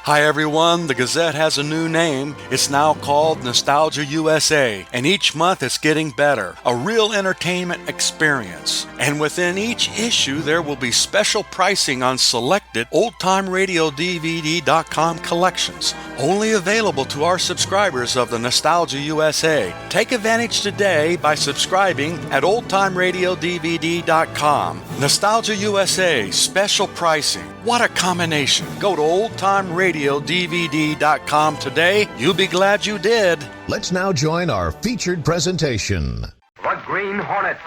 Hi everyone, the Gazette has a new name. It's now called Nostalgia USA, and each month it's getting better. A real entertainment experience. And within each issue there will be special pricing on selected oldtimeradiodvd.com collections, only available to our subscribers of the Nostalgia USA. Take advantage today by subscribing at oldtimeradiodvd.com. Nostalgia USA, special pricing. What a combination. Go to oldtimeradiodvd.com today. You'll be glad you did. Let's now join our featured presentation. The Green Hornet.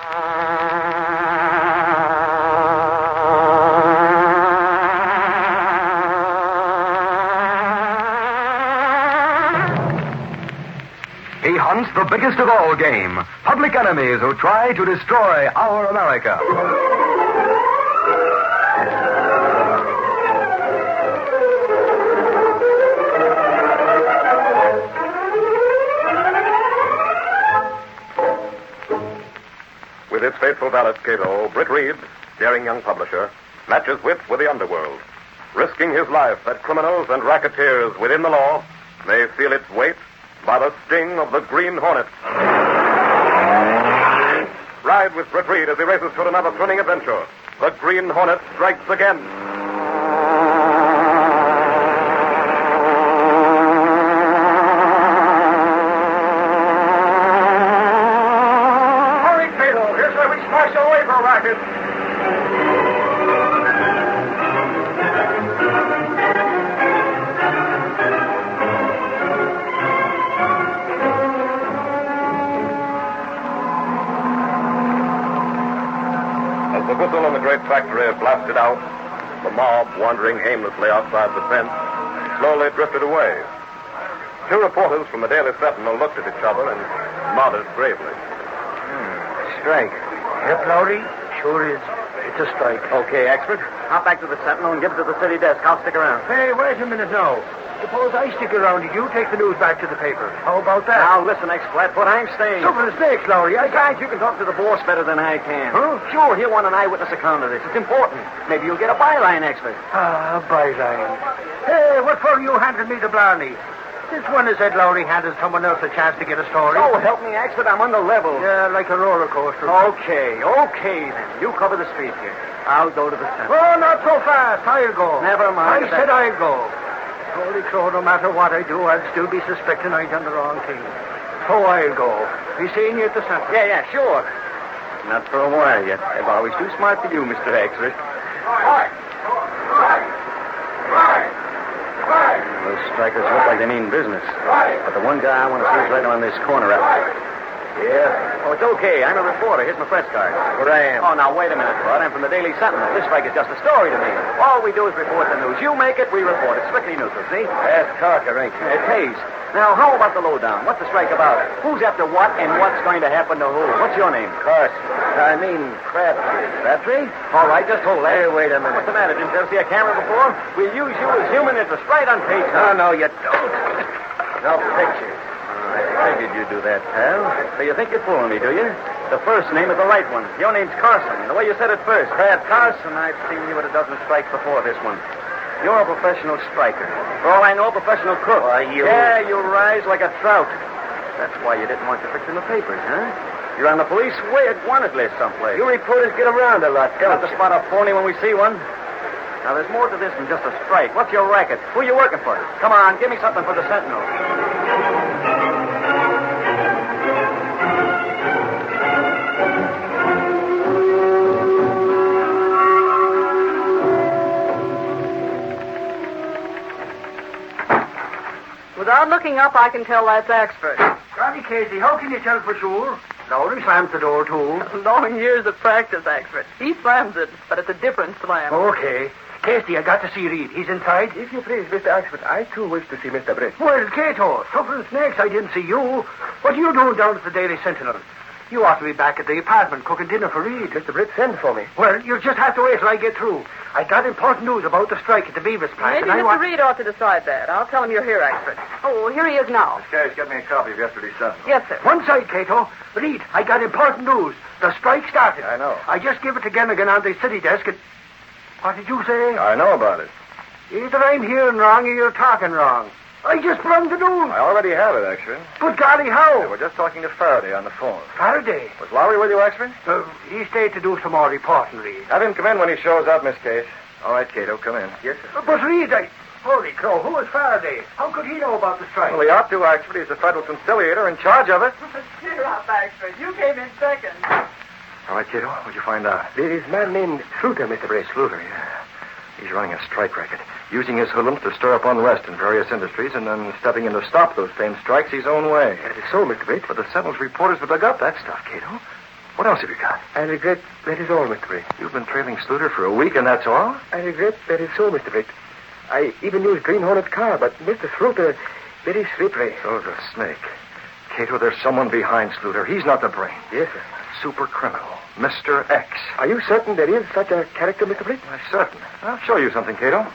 He hunts the biggest of all game, public enemies who try to destroy our America. With its faithful valet, Cato, Britt Reed, daring young publisher, matches wits with the underworld, risking his life that criminals and racketeers within the law may feel its weight by the sting of the Green Hornet. Ride with Britt Reed as he races toward another thrilling adventure. The Green Hornet strikes again. Hurry, Cato. Here's where we smash our labor racket. As the whistle in the great factory blasted out, the mob, wandering aimlessly outside the fence, slowly drifted away. Two reporters from the Daily Sentinel looked at each other and nodded gravely. Strike. Yep, Lowry. Sure is. It's a strike. Okay, expert. Hop back to the Sentinel and give it to the city desk. I'll stick around. Hey, wait a minute now. Suppose I stick around and you take the news back to the paper. How about that? Now, listen, ex-Flatfoot, I'm staying. Super snakes, Lowry. Besides, you can talk to the boss better than I can. Huh? Sure, he'll want an eyewitness account of this. It's important. Maybe you'll get a byline, expert. Byline. Hey, what for you handed me the blarney? This one has said Lowry handed someone else a chance to get a story. Oh, help me, expert. I'm on the level. Yeah, like a roller coaster. Okay then. You cover the street here. I'll go to the Sentinel. Oh, not so fast. I'll go. Never mind. I said I'll go. Holy crow, no matter what I do, I'll still be suspecting I've done the wrong thing. So I'll go. Be seeing you at the Sentinel. Yeah, sure. Not for a while yet. I'm always too smart for you, Mr. Expert. Those strikers look like they mean business. But the one guy I want to see is right on this corner out there. Yeah? Oh, it's okay. I'm a reporter. Here's my press card. Where I am. Oh, now, wait a minute, Bud. I'm from the Daily Sentinel. This strike is just a story to me. All we do is report the news. You make it, we report it. Strictly neutral, see? That's Carter, ain't you? It pays. Now, how about the lowdown? What's the strike about? Who's after what, and what's going to happen to who? What's your name? Carson. I mean, Crabtree. Crabtree? All right, just hold that. Hey, wait a minute. What's the matter? Didn't you ever see a camera before? We'll use you as human interest right on page. No, you don't. No pictures. I figured you'd do that, pal. So you think you're fooling me, do you? The first name is the right one. Your name's Carson. The way you said it first. Carson, I've seen you at a dozen strikes before this one. You're a professional striker. For all I know, a professional crook. Why, you... Yeah, you rise like a trout. That's why you didn't want your picture in the papers, huh? You're on the police wanted list someplace. You reporters get around a lot, Got don't to you? spot a phony when we see one. Now, there's more to this than just a strike. What's your racket? Who are you working for? Come on, give me something for the Sentinel. Without looking up, I can tell that's expert. Johnny Casey, how can you tell for sure? Lowry slams the door, too. Long years of practice, expert. He slams it, but it's a different slam. Okay. Casey, I got to see Reed. He's inside? If you please, Mr. Expert, I too wish to see Mr. Britt. Well, Cato, suffering snakes, I didn't see you. What are you doing down at the Daily Sentinel? You ought to be back at the apartment cooking dinner for Reed. Mr. Britt sent for me. Well, you'll just have to wait till I get through. I got important news about the strike at the Beavis plant. Maybe Mr. Reed ought to decide that. I'll tell him you're here, expert. Oh, here he is now. Guys, get me a copy of yesterday's Sentinel. Yes, sir. One side, Cato. Reed, I got important news. The strike started. I know. I just give it to Gennigan on the city desk and... What did you say? I know about it. Either I'm hearing wrong or you're talking wrong. I just sprung the noon. I already have it, Axford. But golly, how? We're just talking to Faraday on the phone. Faraday? Was Lowry with you, Axford? He stayed to do some more reporting, Reed. Have him come in when he shows up, Miss Case. All right, Cato, come in. Yes, sir. But Reed, Holy crow, who is Faraday? How could he know about the strike? Well, he ought to, Axford. He's the federal conciliator in charge of it. Cheer up, Axford. You came in second. All right, Cato, what'd you find out? There is a man named Sluter, Mr. Brace. Sluter, yeah. He's running a strike racket, using his hoodlums to stir up unrest in various industries and then stepping in to stop those famed strikes his own way. That is so, Mr. Brace. But the Sentinel's reporters have dug up that stuff, Cato. What else have you got? I regret that is all, Mr. Brace. You've been trailing Sluter for a week, and that's all? I regret that is so, Mr. Brace. I even used Green Hornet's car, but Mr. Sluter, very slippery. So's a snake. Cato, there's someone behind Sluter. He's not the brain. Yes, sir. Super criminal. Mr. X. Are you certain there is such a character, Mr. Brace? I'm certain. I'll show you something, Cato.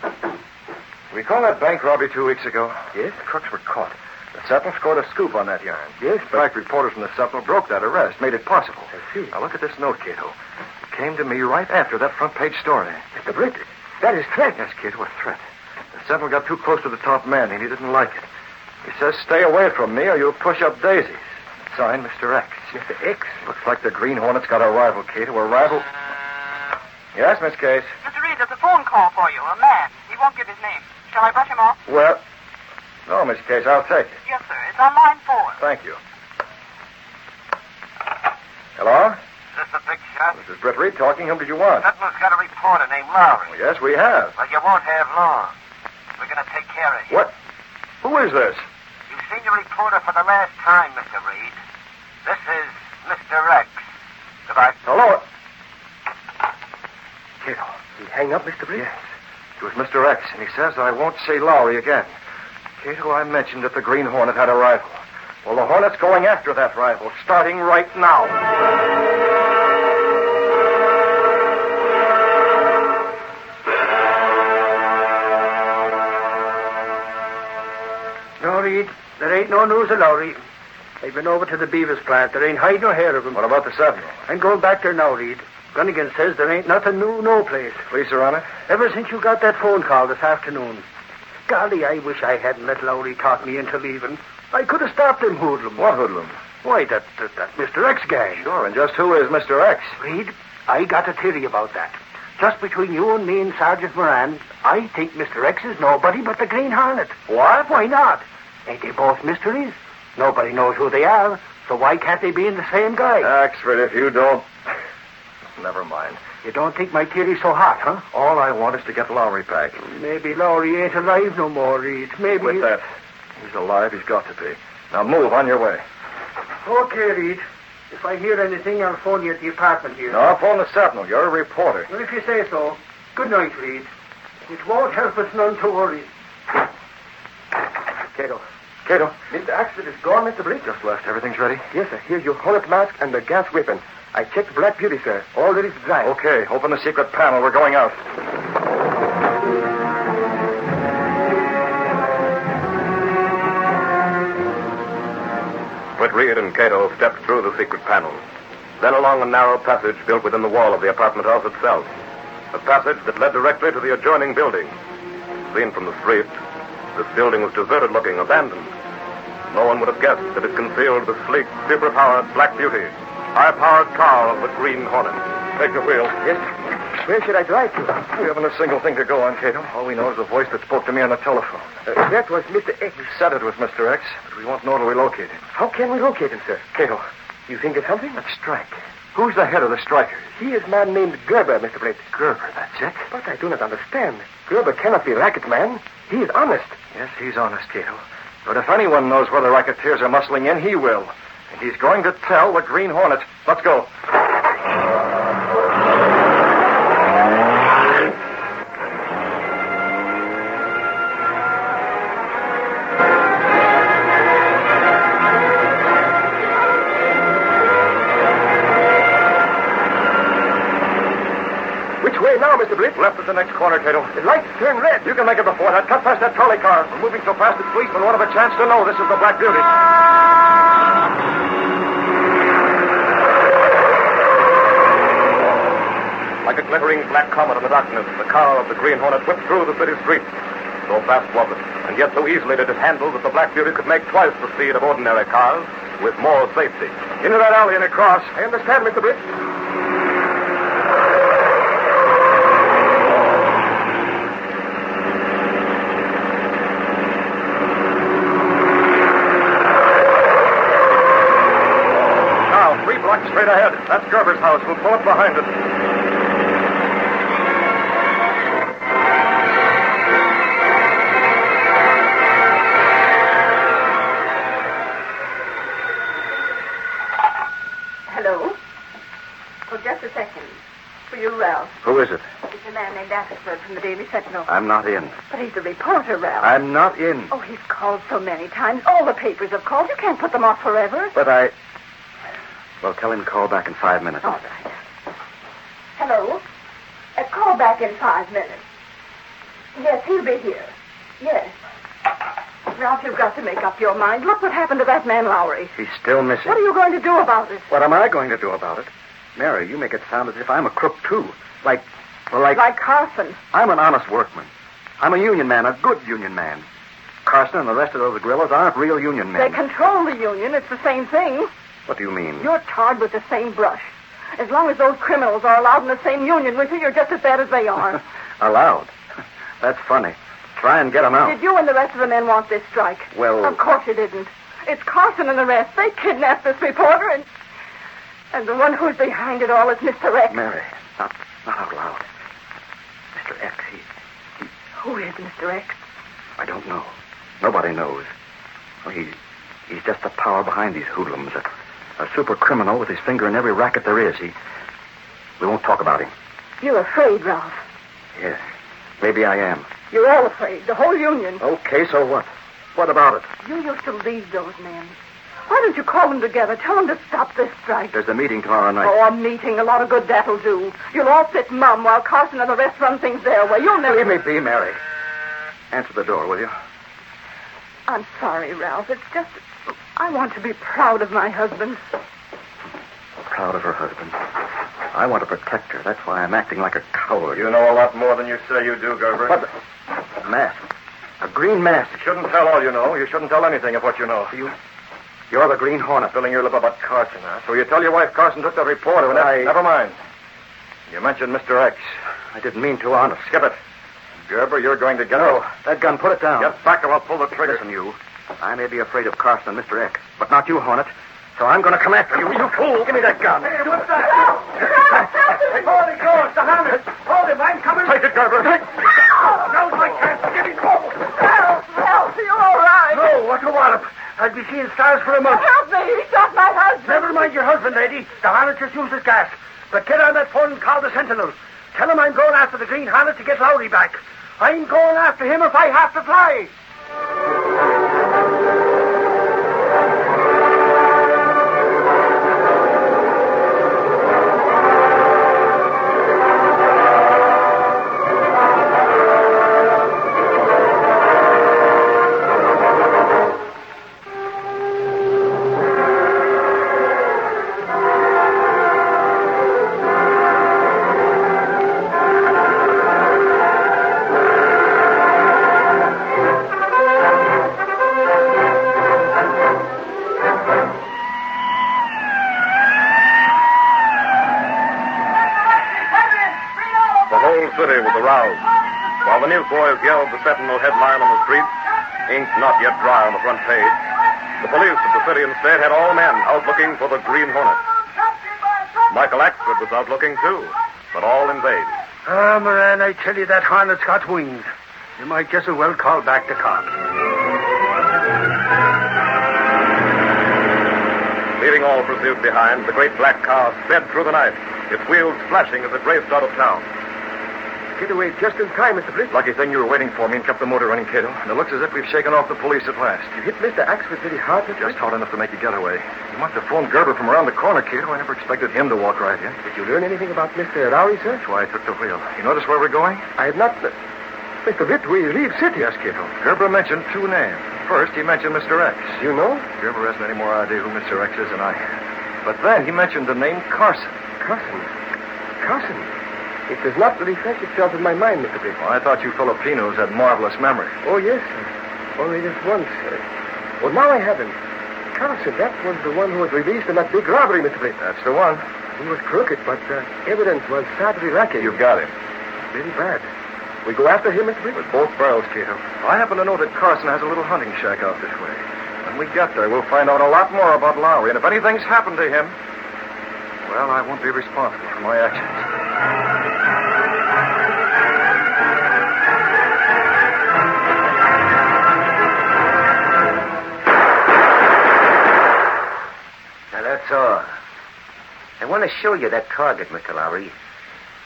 Recall that bank robbery 2 weeks ago? Yes. The crooks were caught. The Sentinel scored a scoop on that yarn. Yes, In fact, reporters from the Sentinel broke that arrest, made it possible. I see. Now, look at this note, Cato. It came to me right after that front-page story. Mr. Brace, that is threat. Yes, Cato, a threat. The Sentinel got too close to the top man, and he didn't like it. He says, stay away from me, or you'll push up daisies. Signed, Mr. X. Mr. X? Looks like the Green Hornet's got a rival, Cato. A rival... Yes, Miss Case? Mr. Reed, there's a phone call for you. A man. He won't give his name. Shall I brush him off? Well... No, Miss Case, I'll take it. Yes, sir. It's on line 4. Thank you. Hello? Is this the big shot? This is Britt Reed talking. Whom did you want? Sentinel's got a reporter named Lowry. Well, yes, we have. Well, you won't have long. We're going to take care of you. What? Who is this? You've seen the reporter for the last time, Mr. Reed. This is Mr. X. Goodbye. Hello? Cato, he hang up, Mr. Brace? Yes. It was Mr. X, and he says I won't say Lowry again. Cato, I mentioned that the Green Hornet had a rival. Well, the Hornet's going after that rival, starting right now. No, Reed, there ain't no news of Lowry. They've been over to the Beavis plant. There ain't hide nor hair of him. What about the Sentinel? I'm going back there now, Reed. Gunnigan says there ain't nothing new, no place. Police are on it? Ever since you got that phone call this afternoon. Golly, I wish I hadn't let Lowry talk me into leaving. I could have stopped him hoodlum. What hoodlum? Why, that Mr. X guy. Sure, and just who is Mr. X? Reed, I got a theory about that. Just between you and me and Sergeant Moran, I think Mr. X is nobody but the Green Hornet. What? Why not? Ain't they both mysteries? Nobody knows who they are, so why can't they be in the same guy? Axford, if you don't... Never mind. You don't think my theory's so hot, huh? All I want is to get Lowry back. Maybe Lowry ain't alive no more, Reed. Maybe... With that, he's alive. He's got to be. Now move on your way. Okay, Reed. If I hear anything, I'll phone you at the apartment here. No, I'll phone the Sentinel. You're a reporter. Well, if you say so. Good night, Reed. It won't help us none to worry. Cato. Mr. Axford is gone, Mr. Brace? Just left. Everything's ready? Yes, sir. Here's your Hornet mask and the gas weapon. I checked Black Beauty, sir. All ready to drive. Okay. Open the secret panel. We're going out. Britt Reed and Cato stepped through the secret panel. Then along a narrow passage built within the wall of the apartment house itself. A passage that led directly to the adjoining building. Seen from the street, this building was deserted-looking, abandoned. No one would have guessed that it concealed the sleek, super-powered Black Beauty, high-powered car of the Green Hornet. Take the wheel. Yes. Where should I drive to? We haven't a single thing to go on, Cato. All we know is the voice that spoke to me on the telephone. That was Mr. X. We said it was Mr. X, but we won't know till we locate him. How can we locate him, sir? Cato, You think it's something? let's strike. Who's the head of the strikers? He is a man named Gerber, Mr. Blake. Gerber, that's it. But I do not understand. Gerber cannot be a racket man. He is honest. Yes, he's honest, Cato. But if anyone knows where the racketeers are muscling in, he will. And he's going to tell the Green Hornet. Let's go. Which way now, Mr. Blake? Left at the next corner, Cato. The lights turn red. You can make it before that. Cut past that trolley car. We're moving so fast that policemen won't have a chance to know this is the Black Beauty. Like a glittering black comet in the darkness, the car of the Green Hornet whipped through the city streets. So fast was it, and yet so easily did it handle that the Black Beauty could make twice the speed of ordinary cars with more safety. Into that alley and across. I understand, Mr. Britt. Now, 3 blocks straight ahead. That's Gerber's house. We'll pull up behind it. Hello? Oh, just a second. For you, Ralph. Who is it? It's a man named Axford from the Daily Sentinel. I'm not in. But he's a reporter, Ralph. I'm not in. Oh, he's called so many times. All the papers have called. You can't put them off forever. But I... Well, tell him to call back in 5 minutes. All right. Hello? Call back in 5 minutes. Yes, he'll be here. Yes. Ralph, you've got to make up your mind. Look what happened to that man Lowry. He's still missing. What are you going to do about it? What am I going to do about it? Mary, you make it sound as if I'm a crook, too. Like Carson. I'm an honest workman. I'm a union man, a good union man. Carson and the rest of those guerrillas aren't real union men. They control the union. It's the same thing. What do you mean? You're tarred with the same brush. As long as those criminals are allowed in the same union with you, you're just as bad as they are. Allowed? That's funny. Try and get them out. Did you and the rest of the men want this strike? Well... Of course you didn't. It's Carson and the rest. They kidnapped this reporter, and the one who's behind it all is Mr. X. Mary, not out loud. Mr. X, he... Who is Mr. X? I don't know. Nobody knows. Well, he's just the power behind these hoodlums. A super criminal with his finger in every racket there is. We won't talk about him. You're afraid, Ralph. Yes, maybe I am. You're all afraid. The whole union. Okay, so what? What about it? You used to lead those men. Why don't you call them together? Tell them to stop this strike. There's a meeting tomorrow night. Oh, a meeting. A lot of good that'll do. You'll all sit mum while Carson and the rest run things their way. You'll never... Leave me be, Mary. Answer the door, will you? I'm sorry, Ralph. It's just... I want to be proud of my husband. Proud of her husband. I want to protect her. That's why I'm acting like a coward. You know a lot more than you say you do, Gerber. What? A mask. A green mask. You shouldn't tell all you know. You shouldn't tell anything of what you know. You're the Green Hornet. Filling your lip about Carson, huh? So you tell your wife Carson took that reporter and Never mind. You mentioned Mr. X. I didn't mean to, honest. Skip it. Gerber, you're going to get... No, that gun, put it down. Get back or I'll pull the trigger. Listen, you. I may be afraid of Carson and Mr. X, but not you, Hornet. So I'm going to come after you. You fool! Give me that gun. Hey, what's that? Hold it, go. The Hornet. Hold him. I'm coming. Take it, Gerber. No, I can't. Give me cold. Help! You're all right. No, what a wallop. I'd be seeing stars for a month. Help me! He shot my husband. Never mind your husband, lady. The Hornet just used his gas. But get on that phone and call the Sentinel. Tell him I'm going after the Green Hornet to get Lowry back. I'm going after him if I have to fly. City was aroused. While the newsboys yelled the Sentinel headline on the streets, ink not yet dry on the front page, the police of the city instead had all men out looking for the Green Hornet. Michael Axford was out looking too, but all in vain. Ah, Moran, I tell you, that Hornet's got wings. You might just as well call back the cock. Leaving all pursuit behind, the great black car sped through the night, its wheels flashing as it raced out of town. Get away just in time, Mr. Bliss. Lucky thing you were waiting for me and kept the motor running, Cato. And it looks as if we've shaken off the police at last. You hit Mr. Axford pretty hard, Mr. Just hard enough to make a getaway. You must have phoned Gerber from around the corner, Cato. I never expected him to walk right in. Did you learn anything about Mr. Lowry, sir? That's why I took the wheel. You notice where we're going? I have not... Mr. Witt, we leave city. Yes, Cato. Gerber mentioned two names. First, he mentioned Mr. X. You know? Gerber hasn't any more idea who Mr. X is than I have. But then he mentioned the name Carson. Carson? Carson? It does not refresh itself in my mind, Mr. Britt. Well, I thought you Filipinos had marvelous memory. Oh, yes, sir. Only this once, sir. Well, now I haven't. Carson, that was the one who was released in that big robbery, Mr. Britt. That's the one. He was crooked, but evidence was sadly lacking. You've got him. Very bad. We go after him, Mr. Britt? With both barrels, Cato. I happen to know that Carson has a little hunting shack out this way. When we get there, we'll find out a lot more about Lowry. And if anything's happened to him, well, I won't be responsible for my actions. Now, that's all. I want to show you that target, Mr. Lowry.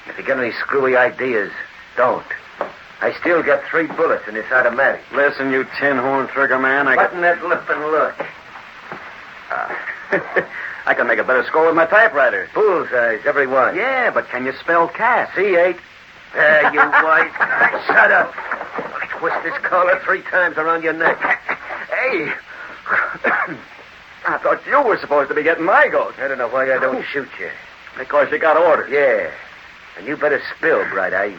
If you get any screwy ideas, don't. I still got 3 bullets in this automatic. Listen, you tin-horn trigger man, Button that lip and look. I can make a better score with my typewriter. Bullseyes, every one. Yeah, but can you spell cat? C8. There, you wise guy. Shut up. I'll twist this collar 3 times around your neck. Hey! I thought you were supposed to be getting my goat. I don't know why I don't shoot you. Because you got orders. Yeah. And you better spill, Bright Eyes.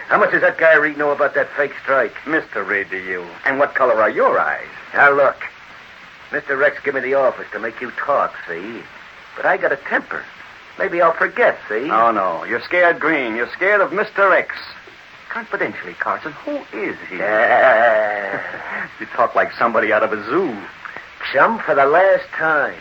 How much does that guy Reed know about that fake strike? Mr. Reed, do you? And what color are your eyes? Now, look. Mr. Rex gave me the office to make you talk, see? But I got a temper. Maybe I'll forget, see? Oh, no. You're scared green. You're scared of Mr. X. Confidentially, Carson, who is he? You talk like somebody out of a zoo. Chum, for the last time.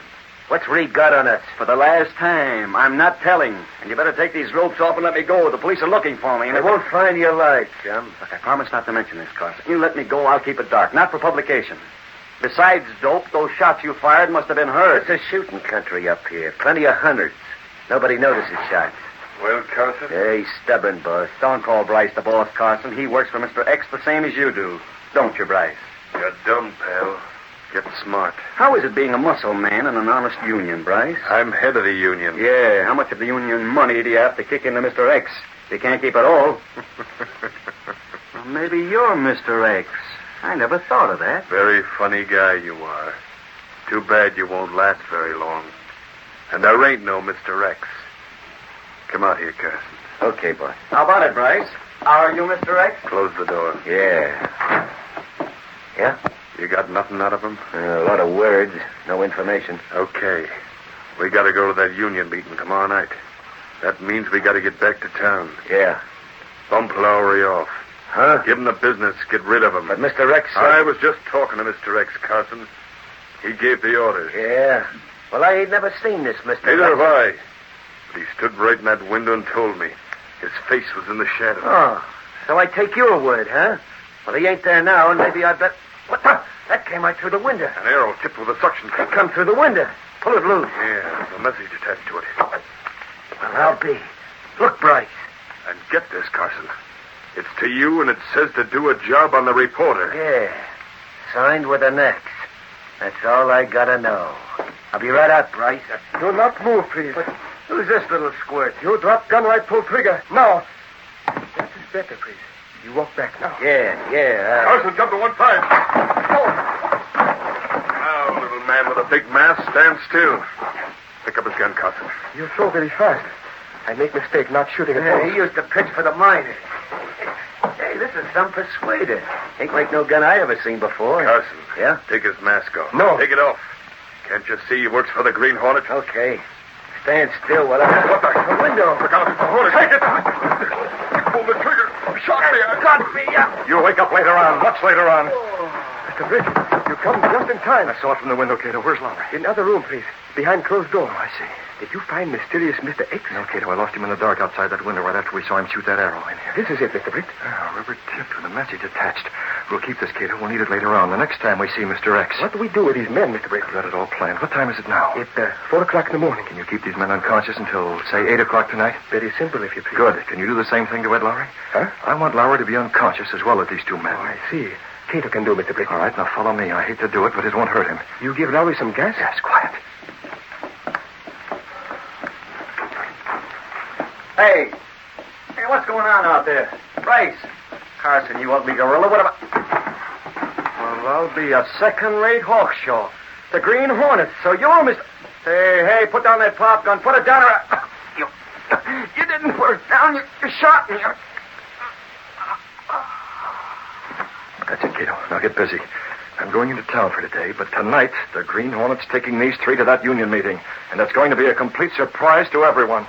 What's Reed got on us? For the last time. I'm not telling. And you better take these ropes off and let me go. The police are looking for me. And they won't find you alive, Chum. Look, I promise not to mention this, Carson. You let me go, I'll keep it dark. Not for publication. Besides dope, those shots you fired must have been heard. It's a shooting country up here. Plenty of hunters. Nobody notices shots. Well, Carson? Yeah, he's stubborn, boss. Don't call Bryce the boss, Carson. He works for Mr. X the same as you do. Don't you, Bryce? You're dumb, pal. Get smart. How is it being a muscle man in an honest union, Bryce? I'm head of the union. Yeah, how much of the union money do you have to kick into Mr. X? You can't keep it all. Well, maybe you're Mr. X. I never thought of that. Very funny guy you are. Too bad you won't last very long. And there ain't no Mr. X. Come out here, Carson. Okay, boss. How about it, Bryce? Are you Mr. X? Close the door. Yeah. Yeah? You got nothing out of him? A lot of words, no information. Okay. We got to go to that union meeting tomorrow night. That means we got to get back to town. Yeah. Bump Lowry off. Huh? Give him the business. Get rid of him. But Mr. X said... I was just talking to Mr. X, Carson. He gave the orders. Yeah. Well, I ain't never seen this, Mr. Neither X. have I. But he stood right in that window and told me. His face was in the shadow. Oh, so I take your word, huh? Well, he ain't there now, and maybe I'd bet... What the... That came right through the window. An arrow tipped with a suction cup. It come through the window. Pull it loose. Yeah, there's a message attached to it. Well, I'll be. Look, Bryce. And get this, Carson. It's to you, and it says to do a job on the reporter. Yeah. Signed with an X. That's all I gotta know. I'll be right out, Bryce. Do not move, please. But who's this little squirt? You drop gun right, pull trigger. Now. That is better, please. You walk back now. Yeah. Carson, jump to one side. Now, little man with a big mask, stand still. Pick up his gun, Carson. You're so very fast. I make mistake not shooting at all. He used to pitch for the miners. Hey, this is some persuader. Ain't like no gun I ever seen before. Carson. Yeah? Take his mask off. No. Take it off. Can't you see he works for the Green Hornet? Okay. Stand still while I... What the window? Look out, it's the Hornet. Take it. Pull the trigger. Shot me. Got me. You'll wake up later on, much later on. Mr. Britt, you come just in time. I saw it from the window, Cato. Where's Lowry? In other room, please. Behind closed door. I see. Did you find mysterious Mr. X? No, Cato, I lost him in the dark outside that window right after we saw him shoot that arrow in here. This is it, Mr. Britt. A rubber tip with a message attached. We'll keep this, Cato. We'll need it later on, the next time we see Mr. X. What do we do with these men, Mr. Britt? I've got it all planned. What time is it now? It's 4 o'clock in the morning. Can you keep these men unconscious until, say, 8 o'clock tonight? Very simple, if you please. Good. Can you do the same thing to Ed Lowry? Huh? I want Lowry to be unconscious as well as these 2 men. Oh, I see. Cato can do, Mr. Britt. All right, now follow me. I hate to do it, but it won't hurt him. You give Lowry some gas? Yes, quiet. Hey, what's going on out there? Bryce. Carson, you ugly gorilla. What about... Well, I'll be a second-rate hawkshaw. The Green Hornet. So you're Mr... Hey, put down that pop gun. Put it down or... You didn't put us down. You shot me. That's it, Cato. Now get busy. I'm going into town for today, but tonight the Green Hornet's taking these three to that union meeting, and it's going to be a complete surprise to everyone.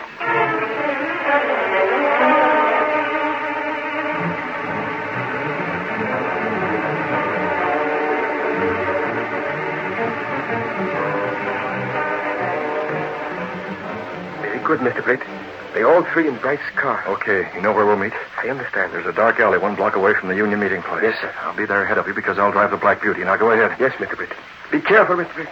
Very good, Mr. Britt. They all three in Bryce's car. Okay, you know where we'll meet? I understand. There's a dark alley 1 block away from the union meeting place. Yes, sir. I'll be there ahead of you because I'll drive the Black Beauty. Now go ahead. Yes, Mr. Britt. Be careful, Mr. Britt.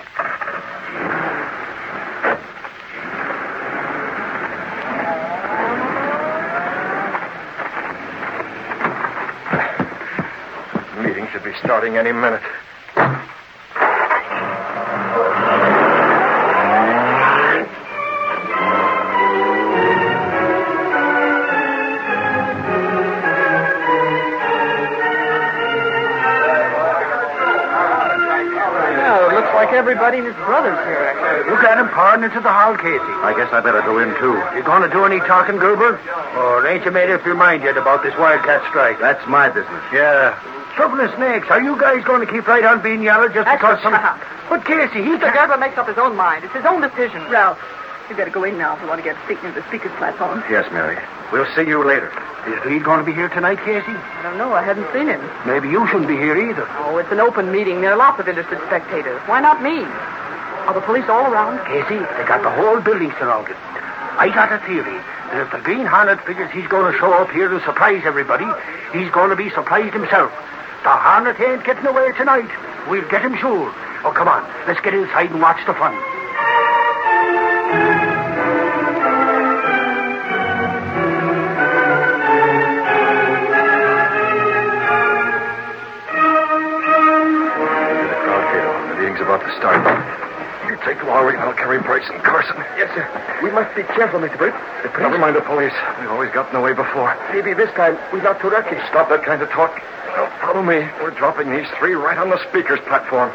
The meeting should be starting any minute. Everybody and his brothers here, actually. Look at him pouring into the hall, Casey. I guess I better go in, too. You going to do any talking, Gerber? Or ain't you made up your mind yet about this wildcat strike? That's my business. Yeah. Trouble and snakes. Are you guys going to keep right on being yellow just because some... Shut up. But, Casey, he... Mr. Gerber makes up his own mind. It's his own decision. Ralph, you better go in now if you want to get a seat near the speaker's platform. Yes, Mary. We'll see you later. Is Reed going to be here tonight, Casey? I don't know. I hadn't seen him. Maybe you shouldn't be here either. Oh, it's an open meeting. There are lots of interested spectators. Why not me? Are the police all around? Casey, they got the whole building surrounded. I got a theory that if the Green Hornet figures he's going to show up here and surprise everybody, he's going to be surprised himself. The Hornet ain't getting away tonight. We'll get him sure. Oh, come on. Let's get inside and watch the fun. About to start. You take Lowry and I'll carry Bryce and Carson. Yes, sir. We must be careful, Mr. Britt. Never mind the police. We've always gotten away before. Maybe this time we're not too lucky. Stop that kind of talk. Now, follow me. We're dropping these three right on the speaker's platform.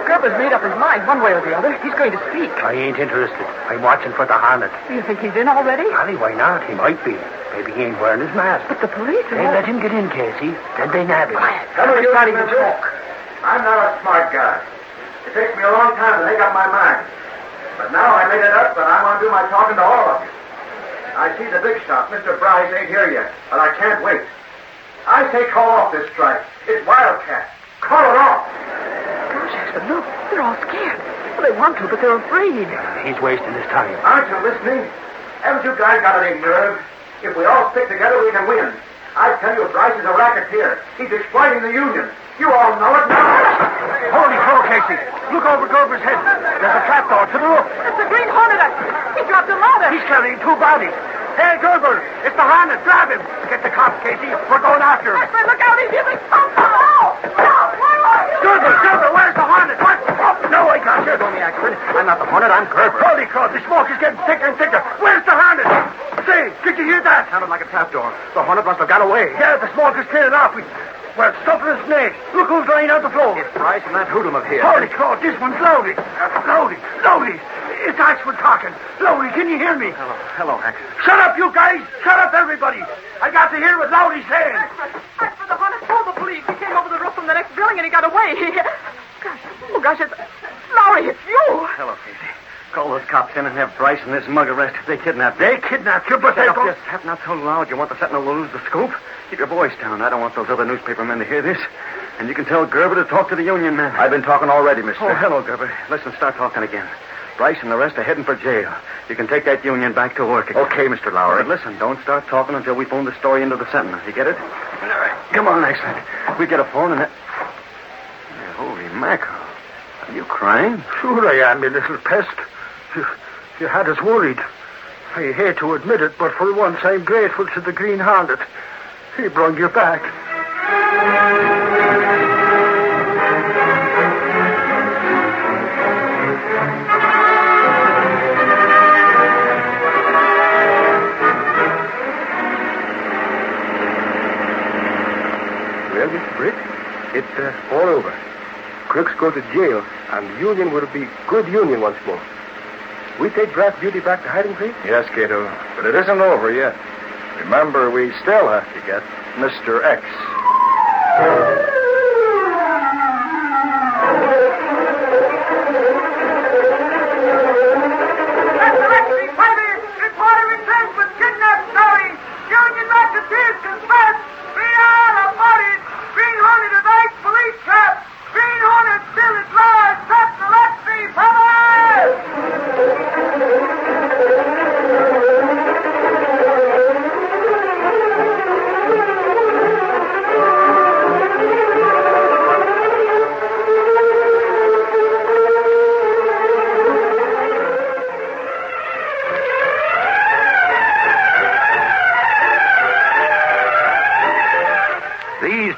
Gerber's made up his mind one way or the other. He's going to speak. I ain't interested. I'm watching for the Hornet. Do you think he's in already? Harry, why not? He might be. Maybe he ain't wearing his mask. But the police are... They let him get in, Casey. Then they nab him. Quiet. Somebody's starting to talk. I'm not a smart guy. It takes me a long time to make up my mind. But now I made it up, and I want to do my talking to all of you. I see the big shot. Mr. Bryce ain't here yet, but I can't wait. I say call off this strike. It's wildcat. Call it off. Jackson, look. They're all scared. Well, they want to, but they're afraid. He's wasting his time. Aren't you listening? Haven't you guys got any nerve? If we all stick together, we can win. I tell you, Bryce is a racketeer. He's exploiting the union. You all know it now. Holy crow, Casey. Look over Gerber's head. There's a trapdoor to the roof. It's the Green Hornet. He dropped a ladder. He's carrying two bodies. Hey, Gerber, it's the Hornet. Grab him. Get the cops, Casey. We're going after him. Look out. He's hitting. Gerber, where's the Hornet? What? Oh, no, I got you. Don't me, Axford. I'm not the Hornet. I'm Gerber. Holy crow, the smoke is getting thicker and thicker. Where's the Hornet? Say, did you hear that? Sounded like a trapdoor. The Hornet must have got away. Yeah, the smoke is clearing off. Well, stuffing a snake. Look who's lying on the floor. It's Bryce and that hoodlum up here. Holy crow, this one's Lowry. Lowry. It's Axford talking. Lowry, can you hear me? Hello, Axford. Shut up, you guys. Shut up, everybody. I got to hear what Lowry's saying. Axford, the Hornet told the police. He came over the roof from the next building and he got away. Gosh, it's... Lowry, it's you. Hello, Casey. Call those cops in and have Bryce and this mug arrested. They kidnapped you. They kidnapped you, but they Shut up, don't... just have not so loud. You want the Sentinel to lose the scoop? Keep your voice down. I don't want those other newspaper men to hear this. And you can tell Gerber to talk to the union men. I've been talking already, mister. Oh, hello, Gerber. Listen, start talking again. Bryce and the rest are heading for jail. You can take that union back to work again. Okay, Mr. Lowry. But listen, don't start talking until we phone the story into the Sentinel. You get it? All right. Come on, Axford. We get a phone and that... Holy mackerel. Are you crying? Sure I am, you little pest. You had us worried. I hate to admit it, but for once I'm grateful to the Green Hornet. He brought you back. Well, Mr. Britt, it's all over. Crooks go to jail, and the Union will be good Union once more. We take Brass Beauty back to hiding place? Yes, Cato, but it isn't over yet. Remember, we still have to get Mr. X.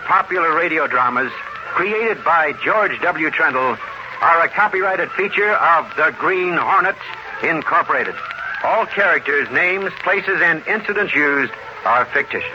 Popular radio dramas created by George W. Trendle are a copyrighted feature of the Green Hornet, Incorporated. All characters, names, places, and incidents used are fictitious.